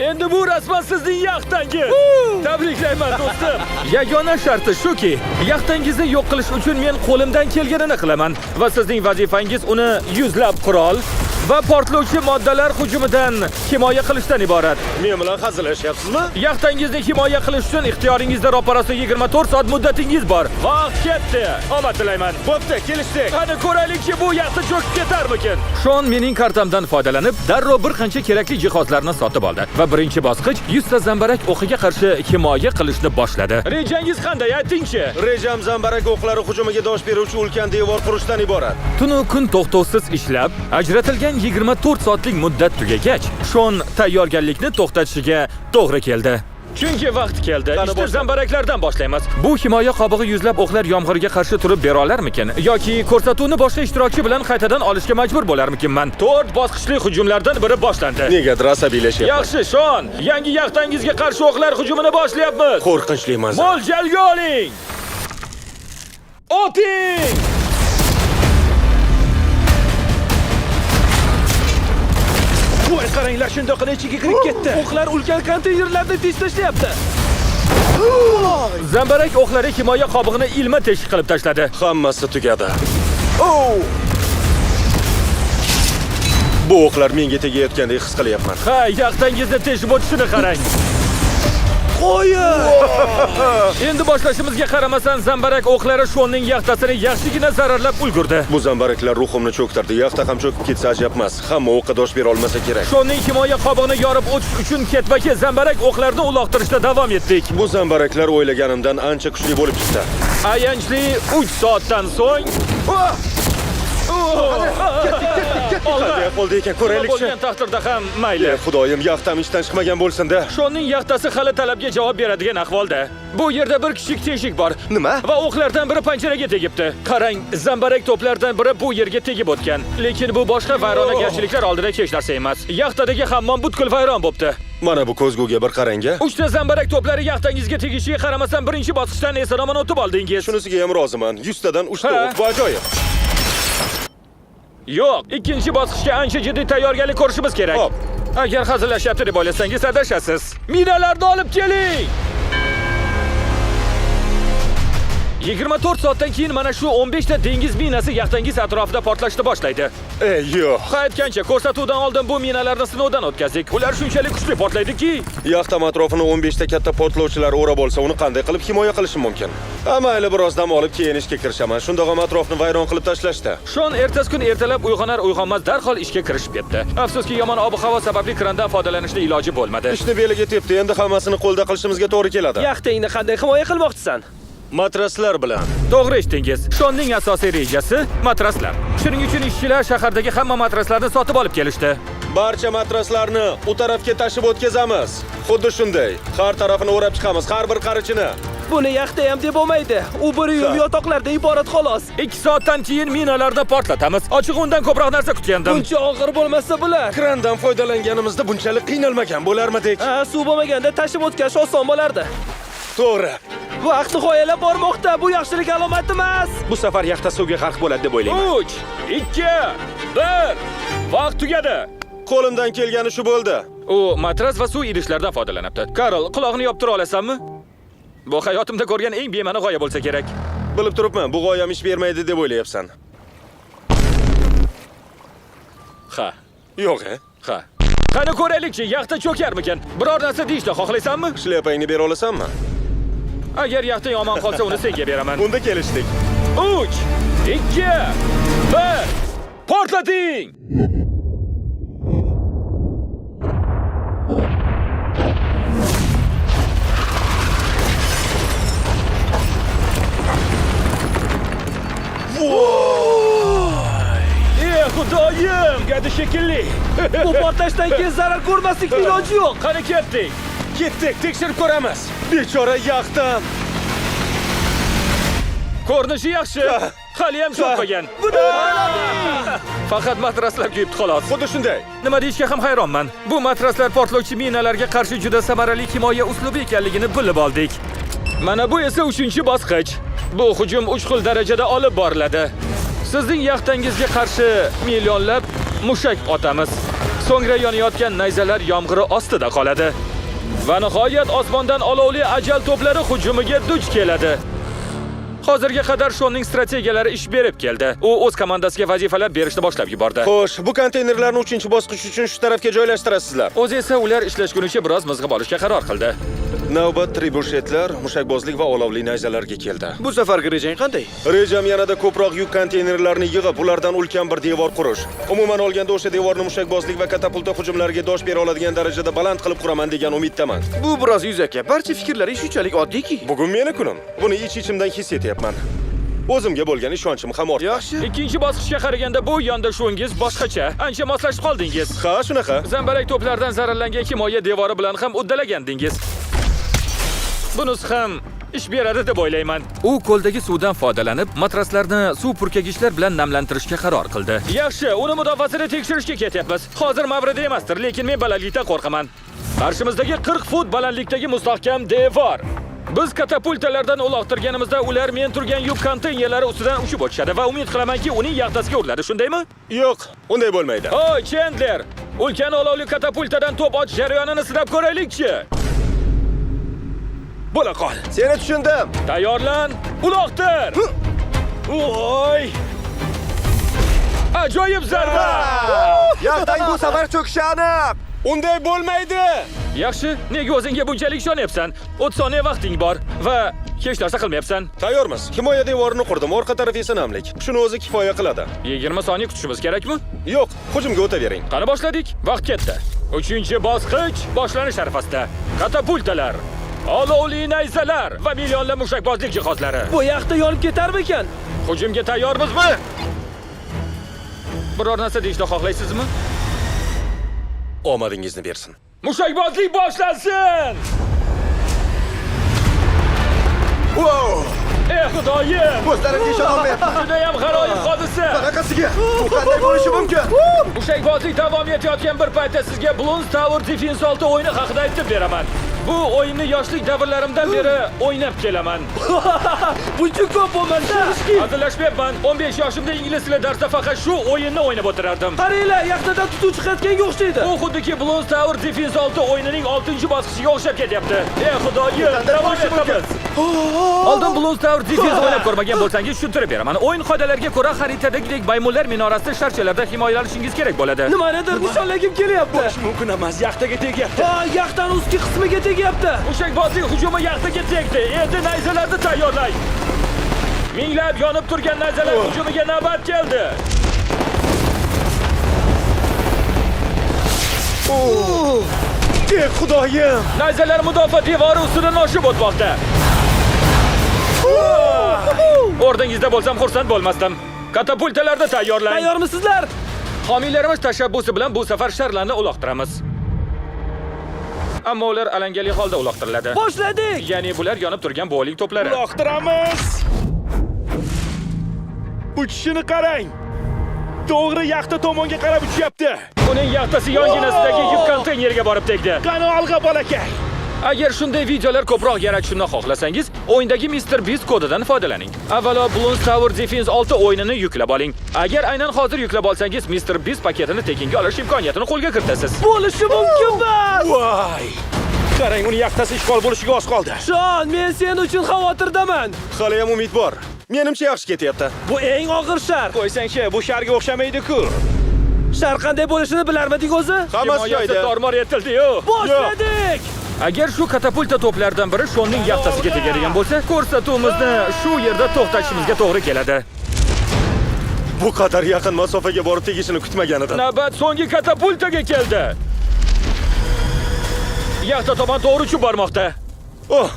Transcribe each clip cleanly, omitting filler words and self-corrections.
Endi bu rasman sizning yaxtangiz. Tabriklayman do'stim. Yagona sharti shuki, yaxtangizni yo'q qilish uchun men qo'limdan kelganini qilaman va sizning vazifangiz uni yuzlab qurol va portlovchi moddalar hujumidan himoya qilishdan iborat. Men bilan hazillashyapsizmi? Yaxtangizni himoya qilish uchun ixtiyoringizda ro'parasi 24 soat muddatingiz bor. Vaqt ketdi. Omad tilayman. Bo'pti, kelishdik. Qani ko'raylikki bu yaxta cho'kib ketarmikin. Shon mening kartamdan foydalanib, darrov bir qancha kerakli jihozlarni sotib oldi va birinchi bosqich 100 ta zambarak o'qiga qarshi himoya qilishni boshladi. Rejangiz qanday, ayting-chi? Rejam zambarak o'qlari hujumiga dosh beruvchi ulkan devor qurishdan iborat. Tunu kun to'xtovsiz ishlab, ajratilgan 24 soatlik muddat tugagach, Shon tayyorgarlikni to'xtatishiga to'g'ri keldi. Chunki vaqt keldi. İşte zambaraklardan boshlaymiz. Bu himoya qobig'i yuzlab o'qlar yomg'irga qarshi turib bera olarmikin yoki ko'rsatuvni boshqa ishtirokchi bilan qaytadan olishga majbur bo'larmikinman. 4 bosqichli hujumlardan biri boshlandi. Negadir asabiylashyapman. Yaxshi, Shon. Yangi yaxtangizga qarshi o'qlar hujumini boshlayapmiz. Qo'rqinchli manzara. Mo'ljalga oling. Oting! Voy qaranglar, shundoqqina ichiga kirib ketdi. O'qlar ulkan konteynerlarni tishlashyapti. Zambarak o'qlari himoya qobig'ini ilma teshik qilib tashladi. Hammasi tugadi. Bu o'qlar menga tegayotgandek his qilyapman. Ha, yaxtangizni teshib o'tishini qarang. Qo'ying! Endi boshlashimizga qaramasdan zambarak o'qlari Shonning yaxtasini yaxshigina zararlab ulgurdi. Bu zambaraklar ruhimni cho'ktirdi. Yaxta ham cho'kib ketsa ajab emas. Hamma o'qqa dosh bera olmasa kerak. Shonning himoya qobig'ini yorib o'tish uchun ketma-ket zambarak o'qlarni uloqtirishda davom etdik. Bu zambaraklar o'ylaganimdan ancha kuchli bo'lib chiqdi. Ayanchli 3 soatdan so'ng Qanday ahvolda ekan ko'raylikchi. Bo'lgan taqdirda ham mayli. Xudoyim, yaxtam ishdan chiqmagan bo'lsin-da. Shonning yaxtasi hali talabga javob beradigan ahvolda. Bu yerda bir kichik teshik bor. Nima? Va o'qlardan biri panjaraga tegibdi. Qarang, zambarak to'plardan biri bu yerga tegib o'tgan. Lekin bu boshqa vayronagarchiliklar oldida hech narsa emas. Yaxtadagi hammom butkul vayron bo'libdi. Mana bu ko'zguga bir qarang-a. 3 ta zambarak to'plari yaxtangizga tegishiga qaramasdan birinchi bosqichdan eson-omon o'tib oldingiz. Shunisiga ham roziman. 100 tadan 3 ta o'q bu ajoyib. Yo'q, ikkinchi bosqichga ancha jiddiy tayyorgarlik ko'rishimiz kerak. Hop. Agar hazillashyapti deb o'ylasangiz adashasiz. Minalarni olib keling. 24 soatdan keyin mana shu 15 ta dengiz minasi yaxtangiz atrofida portlashni boshlaydi. Yo'q. Qaytgancha ko'rsatuvdan oldin bu minalarni sinovdan o'tkazdik. Ular shunchalik kuchli portlaydiki, Yaxtam atrofini 15 ta katta portlovchilar o'rab olsa, uni qanday qilib himoya qilishim mumkin? Mayli, biroz dam olib keyin ishga kirishaman. Shunda ham atrofni vayron qilib tashlashdi. Shon ertasi kun ertalab uyg'onar-uyg'onmas darhol ishga kirishib ketdi. Afsuski yomon ob-havo sababli krandan foydalanishning iloji bo'lmadi. Ishni beliga tepdi. Endi hammasini qo'lda qilishimizga to'g'ri keladi. Yaxtingni qanday himoya qilmoqchisan? Matraslar bilan. To'g'ri eshitdingiz. Shonning asosiy rejasi matraslar. Shuning uchun ishchilar shahardagi hamma matraslarni sotib olib kelishdi. Barcha matraslarni u tarafga tashib o'tkazamiz. Xuddi shunday. Har tarafini o'rab chiqamiz, har bir qarichini. Buni yaxta ham deb bo'lmaydi. U bir yum yotoqlardan iborat xolos. 2 soatdan keyin minalarni portlatamiz. Ochig'i undan ko'proq narsa kutgandim. Buncha og'ir bo'lmasa bular. Krandan foydalanganimizda bunchalik qiynalmagan bo'larmidik? Suv bo'lmaganda tashib o'tkazish oson bo'lardi. To'g'ri. Vaqt nihoyalab bormoqda. Bu yaxshilik alomati emas. Bu safar yaxta suvga g'arq bo'ladi deb o'ylayman. 3, 2, 1. Vaqt tugadi. Qo'limdan kelgani shu bo'ldi. U matras va suv idishlardan foydalanibdi. Karl, quloqni yopib tura olasanmi? Bu hayotimda ko'rgan eng bema'ni g'oya bo'lsa kerak. Bilib turibman, bu g'oyam ish bermaydi deb o'ylayapsan. Ha. Yo'q, Ha. Qani ko'raylikchi, yaxta cho'karmikan? Biror narsa deyishni xohlaysanmi? Shlyapangni bera olasanmi? Agar yaxtang omon qolsa, uni senga beraman. Unda kelishdik. 3, 2, 1. Portlating! Xudoyim, gadi shekilli. Bu portlashdan keyin zarar ko'rmaslikning iloji yo'q. Qani ketdik. Ketdik, tekshirib ko'ramiz. Bechora yaxtam. Ko'rinishi yaxshi. Hali ham cho'kmagan. Faqat matraslar kuyibdi xolos. Xuddi shunday. Nima deyishga ham hayronman. Bu matraslar portlovchi minalarga qarshi juda samarali himoya uslubi ekanligini bilib oldik. Mana bu esa 3-bosqich. Bu hujum 3 xil darajada olib boriladi. Sizning yaxtangizga qarshi millionlab mushak otamiz. So'ngra yonayotgan nayzalar yomg'iri ostida qoladi. Va nihoyat osmondan olovli ajal to'plari hujumiga duch keladi. Hozirga qadar Shonning strategiyalari ish berib keldi. U o'z komandasiga vazifalar berishni boshlab yubordi. Xo'sh, bu konteynerlarni 3-bosqich uchun shu tarafga joylashtirasizlar. O'zi esa ular ishlashgunicha biroz mizg'ib olishga qaror qildi. Navbat tribushetlar, mushakbozlik va olovli nayzalarga keldi. Bu safargi rejang qanday? Rejam yanada ko'proq yuk konteynerlarni yig'ib, ulardan ulkan bir devor qurish. Umuman olganda o'sha devorni mushakbozlik va katapulta hujumlariga dosh bera oladigan darajada baland qilib quraman degan umiddaman. Bu biroz yuzaki. Barcha fikrlar shunchalik oddiyki. Bugun meni kunim. Buni ich-ichimdan his etyapman. O'zimga bo'lgan ishonchim ham ortdi. Yaxshi. Ikkinchi bosqichga qaraganda bu yondashuvingiz boshqacha. Ancha moslashib qoldingiz. Ha, shunaqa. Zambarak to'plardan zararlangan himoya devori bilan ham uddalagandingiz. Bunisi ham ish beradi deb o'ylayman. U ko'ldagi suvdan foydalanib, matraslarni suv purkagichlar bilan namlantirishga qaror qildi. Yaxshi, uni mudofaasini tekshirishga ketyapmiz. Hozir mavrida emasdir, lekin men balandlikdan qo'rqaman. Qarshimizdagi 40 fut balandlikdagi mustahkam devor. Biz katapultalardan uloqtirganimizda ular men turgan yuk konteynerlari ustidan uchib o'tishadi va umid qilamanki, uning yaxtasiga uriladi, shundaymi? Yo'q, unday bo'lmaydi. Hoy, Chandler! Ulkan olovli katapultadan to'p otish jarayonini sinab ko'raylik-chi. Bo'la qol. Seni tushundim. Tayyorlan, uloqtir! Voy! Ajoyib zarba! Yaxtang bu safar cho'kishi aniq. Unday bo'lmaydi. Yaxshi, nega o'zingga bunchalik ishonyapsan? 30 soniya vaqting bor va hech narsa qilmayapsan. Tayyormiz. Himoya devorini qurdim, orqa taraf esa namlik. Shuni o'zi kifoya qiladi. 20 soniya kutishimiz kerakmi? Yo'q, hujumga o'tavering. Qani boshladik? Vaqt ketdi. 3-bosqich boshlanish arafasida. Katapultalar, olovli nayzalar va millionlab mushakbozlik jihozlari. Bu yaxta yonib ketarmikan? Hujumga tayyormizmi? Biror narsa deyishni xohlaysizmi? Omadingizni bersin. Mushakbozlik boshlansin! Wow! Xudoyim! Ko'zlarimga ishona olmayapman. Juda ham g'aroyib hodisa. Qanaqasiga? Bu qanday bo'lishi mumkin? Mushakbozlik davom etayotgan bir paytda sizga Bloons Tower Defense 6 o'yini haqida aytib beraman. Bu o'yinni yoshlik davrlarimdan beri o'ynab kelaman. Buncha ko'p bo'lmasa. Hazillashmayapman. 15 yoshimda ingliz tili darsida faqat shu o'yinni o'ynab o'tirardim. Qaranglar, yaxtadan tutuv chiqayotganga o'xshaydi. Bu xuddiki Bloons Tower Defense 6 o'yinining 6-bosqichiga o'xshab ketyapti. Xudoyim, davom etamiz. Oldin Bloons Tower Defense o'ynab ko'rmagan bo'lsangiz tushuntirib beraman. O'yin qoidalariga ko'ra xaritadagidek maymunlar minorasida sharchalarda himoyalanishingiz kerak bo'ladi. Nimanidir nishonlagim kelyapti. Mumkin emas, yaxtaga tegyapti. Ha, yaxtan ustki qismiga tegyapti. Mushakbozlik hujumi yaxtaga tegdi. Endi nayzalarni tayyorlang. Minglab yonib turgan nayzalar hujumiga navbat keldi. Xudoyim! Nayzalar mudofaa devori ustidan oshib o'tmoqda. O'rningizda bo'lsam xursand bo'lmasdim. Katapultalarni tayyorlang. Tayyormisizlar? Homiylarimiz tashabbusi bilan bu safar sharlarni uloqtiramiz. Ammo ular alangali holda uloqtiriladi. Boshladik. Ya'ni bular yonib turgan bowling to'plari. Uloqtiramiz. Uchishini qarang. To'g'ri yaxta tomonga qarab uchyapti. Uning yaxtasi yonginasidagi yuk konteynerga borib tegdi. Qani olg'a bolakay. Agar shunday videolar ko'proq yaratishni xohlasangiz, o'yindagi Mr. Beast kodidan foydalaning. Avvalo Bloons Tower Defense 6 o'yinini yuklab oling. Agar aynan hozir yuklab olsangiz, Mr. Beast paketini tekinga olish imkoniyatini qo'lga kiritasiz. Bo'lishi mumkinmas. Voy! Qarang, uni yaxtasi ishg'ol bo'lishiga oz qoldi. Shon, men sen uchun xavotirdaman. Hali ham umid bor. Menimcha yaxshi ketyapti. Bu eng og'ir shar. Qo'ysang-chi, bu sharga o'xshamaydi-ku. Shar qanday bo'lishini bilarmidik o'zi? Hammasi joyida. Tormor etildi-yu. Boshladik. Agar shu katapulta to'plardan biri Shonning yaxtasiga tegadigan bo'lsa, ko'rsatuvimizni shu yerda to'xtatishimizga to'g'ri keladi. Bu qadar yaqin masofaga borib tegishini kutmagan edim. Navbat so'nggi katapultaga keldi. Yaxta tomon to'g'ri uchib bormoqda. Oh!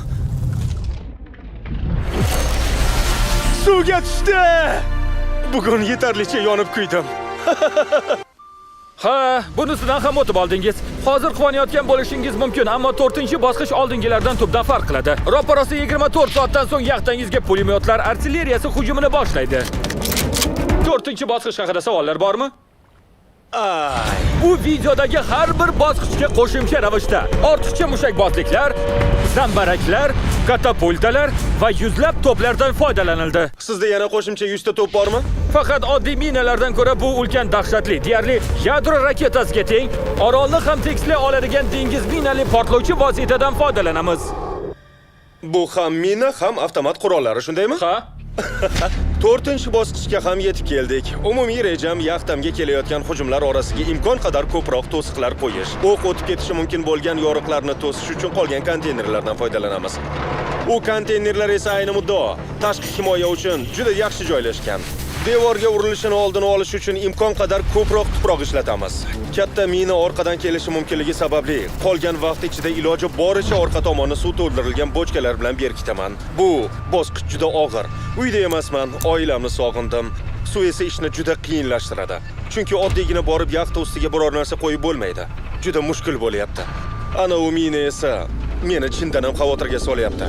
Suvga tushdi. Bugun yetarlicha yonib kuydim. Ha, bunisidan ham o'tib oldingiz. Hozir quvonayotgan bo'lishingiz mumkin, ammo 4-bosqich oldingilardan tubdan farq qiladi. Ro'parasi 24 soatdan so'ng yaxtangizga pulemyotlar artilleriyasi hujumini boshlaydi. 4-bosqich haqida savollar bormi? Bu videodagi har bir bosqichga qo'shimcha ravishda ortiqcha mushakbozliklar, zambaraklar, katapultalar va yuzlab to'plardan foydalanildi. Sizda yana qo'shimcha 100 ta to'p bormi? Faqat oddiy minalardan ko'ra bu ulkan dahshatli, deyarli yadro raketasiga teng, orolni ham tekislay oladigan dengiz minali portlovchi vositadan foydalanamiz. Bu ham mina, ham avtomat qurollari, shundaymi? Ha? 4-bosqichga ham yetib keldik. Umumiy rejam yaxtamga kelayotgan hujumlar orasiga imkon qadar ko'proq to'siqlar qo'yish. O'q o'tib ketishi mumkin bo'lgan yoriqlarni to'sish uchun qolgan konteynerlardan foydalanamiz. U konteynerlar esa ayni muddao tashqi himoya uchun juda yaxshi joylashgan. Devorga urilishini oldini olish uchun imkon qadar ko'proq tuproq ishlatamiz. Katta mina orqadan kelishi mumkinligi sababli qolgan vaqt ichida iloji boricha orqa tomonni suv to'ldirilgan bochkalar bilan berkitaman. Bu bosqich juda og'ir. Uyda emasman, oilamni sog'indim. Suv esa ishni juda qiyinlashtiradi. Chunki oddiygina borib yaxta ustiga biror narsa qo'yib bo'lmaydi. Juda mushkul bo'lyapti. Ana u mina esa meni chindan ham xavotirga solyapti.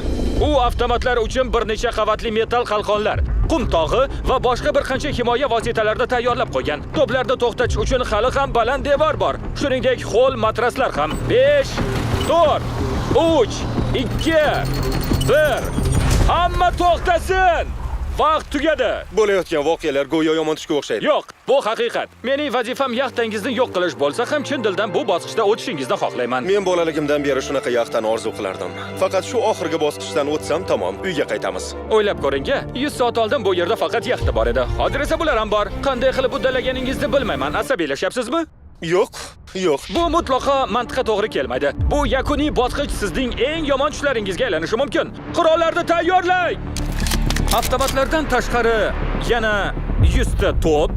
U avtomatlar uchun bir necha qavatli metal qalqonlar, qum tog'i va boshqa bir qancha himoya vositalarini tayyorlab qo'ygan. To'plarni to'xtatish uchun hali ham baland devor bor. Shuningdek, ho'l matraslar ham. 5, 4, 3, 2, 1. Hamma to'xtasin! Vaqt tugadi. Bo'layotgan voqealar go'yo yomon tushga o'xshaydi. Yo'q, bu haqiqat. Mening vazifam yaxtangizni yo'q qilish bo'lsa ham chin dildan bu bosqichda o'tishingizni xohlayman. Men bolaligimdan beri shunaqa yaxtani orzu qilardim. Faqat shu oxirgi bosqichdan o'tsam tamom, uyga qaytamiz. O'ylab ko'ring-a, 100 soat oldin bu yerda faqat yaxta bor edi. Hozir esa bular ham bor. Qanday qilib uddalaganingizni bilmayman. Asabiylashyapsizmi? Yo'q, yo'q. Bu mutlaqo mantiqqa to'g'ri kelmaydi. Bu yakuniy bosqich sizning eng yomon tushlaringizga aylanishi mumkin. Qurollarni tayyorlang! Avtomatlardan tashqari yana 100 ta to'p,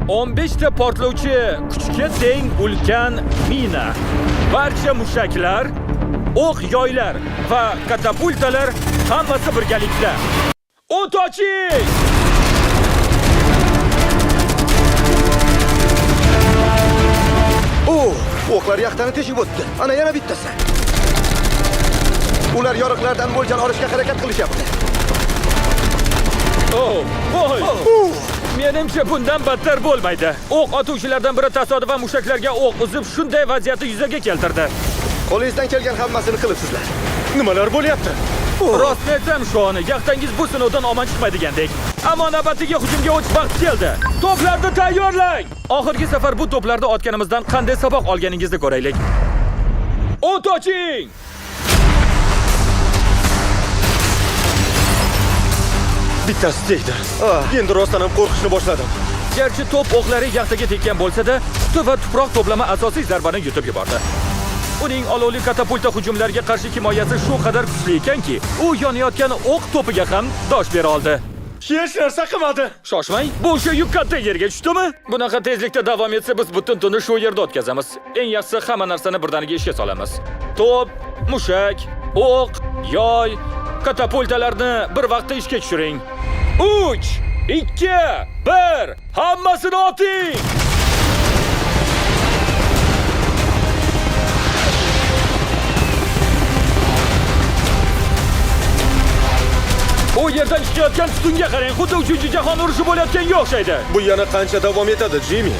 15 ta portlovchi kuchga teng ulkan mina, barcha mushaklar, o'q yoylar va katapultalar hammasi birgalikda. O't oching! O'qlar yaxtani teshib o'tdi. Ana yana bittasi. Ular yoriqlardan mo'ljal olishga harakat qilishyapti. Voy! Menimcha bundan battar bo'lmaydi. O'q otuvchilardan biri tasodifan mushaklarga o'q uzib, shunday vaziyatni yuzaga keltirdi. Qo'lingizdan kelgan hammasini qilibsizlar. Nimalar bo'lyapti? Rostni aytsam, Shoni, yaxtangiz bu sinovdan omon chiqmaydigandek. Ammo navbatiga hujumga o'tish vaqti keldi. To'plarni tayyorlang! Oxirgi safar bu to'plarni otganimizdan qanday saboq olganingizni ko'raylik. O't oching! Bittasi tegdi. Endi rostdan ham qo'rqishni boshladim. Garchi to'p o'qlari yaxtaga tekkan bo'lsa-da, quti va tuproq to'plama asosiy zarbani yutib yubordi. Uning olovli katapulta hujumlariga qarshi himoyasi shu qadar kuchli ekanki, u yonayotgan o'q to'piga ham dosh bera oldi. Hech narsa qilmadi. Shoshmang, bu o'sha yuk katta yerga tushdimi? Bunaqa tezlikda davom etsa, biz butun tunni shu yerda o'tkazamiz. Eng yaxshisi hamma narsani birdaniga ishga solamiz. To'p, mushak, o'q, yoy, katapultalarni bir vaqtda ishga tushiring. 3, 2, 1, hammasini oting! U yerdan chiqayotgan tutunga qarang, xuddi 3-jahon urushi bo'layotganga o'xshaydi. Bu yana qancha davom etadi, Jimmy?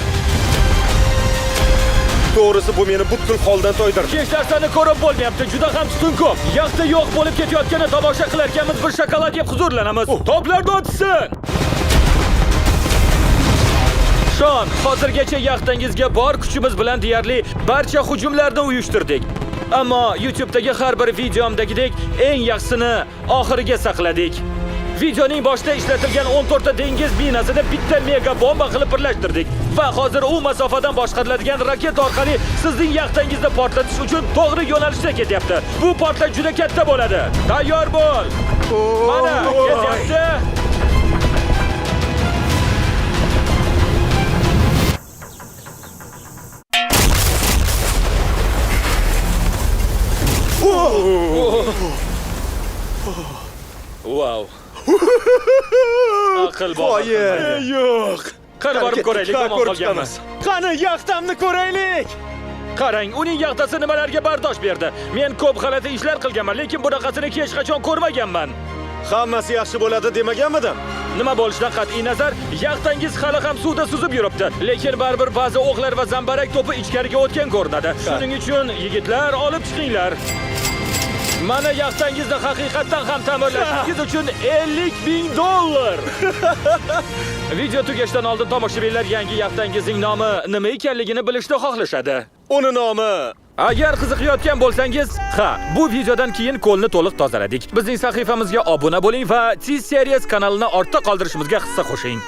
To'g'risi bu meni butkul holdan to'ydirdi. Hech narsani ko'rib bo'lmayapti, juda ham tutun ko'p. Yaxta yo'q bo'lib ketayotgani tomosha qilarkanmiz, bir shokolad yeb huzurlanamiz. To'plarni o'tsin! Shon, hozirgacha yaxtangizga bor kuchimiz bilan deyarli barcha hujumlarni uyushtirdik. Ammo YouTube'dagi har bir videomdagidek eng yaxshisini oxiriga saqladik. Videoning boshida ishlatilgan 14 ta dengiz minasini bitta mega bomba qilib birlashtirdik va hozir u masofadan boshqariladigan raket orqali sizning yaxtangizni portlatish uchun to'g'ri yo'nalishda ketyapti. Bu portlash juda katta bo'ladi. Tayyor bo'l. Mana, ketyapti. Wow. Aql bor. Yo'q. Qani borib ko'raylik, omon qolganmiz. Qani yaxtamni ko'raylik. Qarang, uning yaxtasi nimalarga bardosh berdi. Men ko'p g'alati ishlar qilganman, lekin bunaqasini hech qachon ko'rmaganman. Hammasi yaxshi bo'ladi demaganmidim? Nima bo'lishidan qat'iy nazar, yaxtangiz hali ham suvda suzib yuribdi, lekin baribir ba'zi o'qlar va zambarak to'pi ichkariga o'tgan ko'rinadi. Shuning uchun yigitlar olib chiqinglar. Mana yaxtangizni haqiqatan ham ta'mirlashingiz uchun $50,000. Video tugashidan oldin tomoshabinlar yangi yaxtangizning nomi nima ekanligini bilishni xohlashadi. Uni nomi Agar qiziqayotgan bo'lsangiz, bu videodan keyin qo'lni to'liq tozaladik. Bizning sahifamizga obuna bo'ling va T-Series kanalini ortda qoldirishimizga hissa qo'shing.